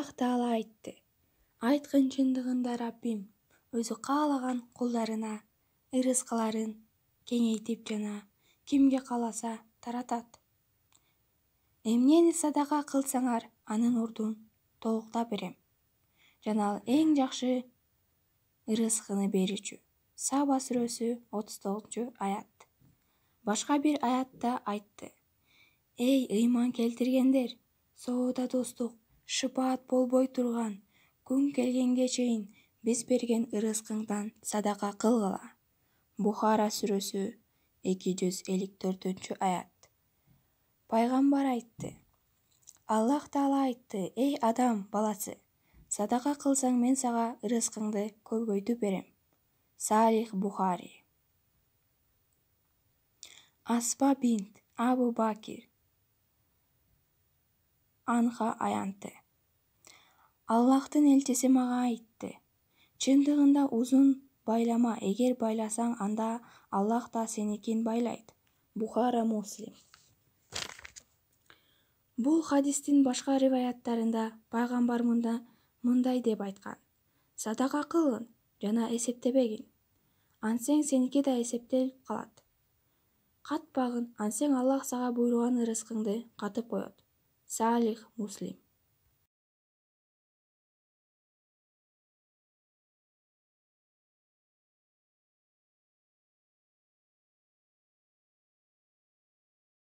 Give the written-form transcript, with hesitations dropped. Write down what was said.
Аллах Таала айтты: айткын чындыгында Раббим өзү каалаган кулдарына ырыскыларын кеңейтип жана кимге кааласа таратат. Эмнени садака кылсаңар, анын ордун толуктап берем. Жана ал эң жакшы ырыскыны берүүчү. Саба сүрөсү 39-аят. Башка бир аятта айтты: эй ыйман келтиргендер, соода достук, шыпаат болбой турган күн келгенге чейин биз берген ырыскыңдан садака кылгыла. Бухара сүрөсү 254-аят. Пайгамбар айтты: Аллах Таала айтты: эй адам баласы, садака кылсаң мен сага ырыскыңды көбөйтүп берем. Салих Бухари. Асма бинт Абу Бакир Анха аянты: Аллахтын элчиси мага айтты: чындыгында узун байлама, эгер байласаң, анда Аллах да сеникин байлайт. Бухара Муслим. Бул хадистин башка риваяттарында пайгамбар мындай деп айткан: садака кылгын жана эсептебегин, ансең сеники да эсептелип калат. Катпагын, ансең Аллах сага буйруган ырыскыңды катып коет. Салих Муслим.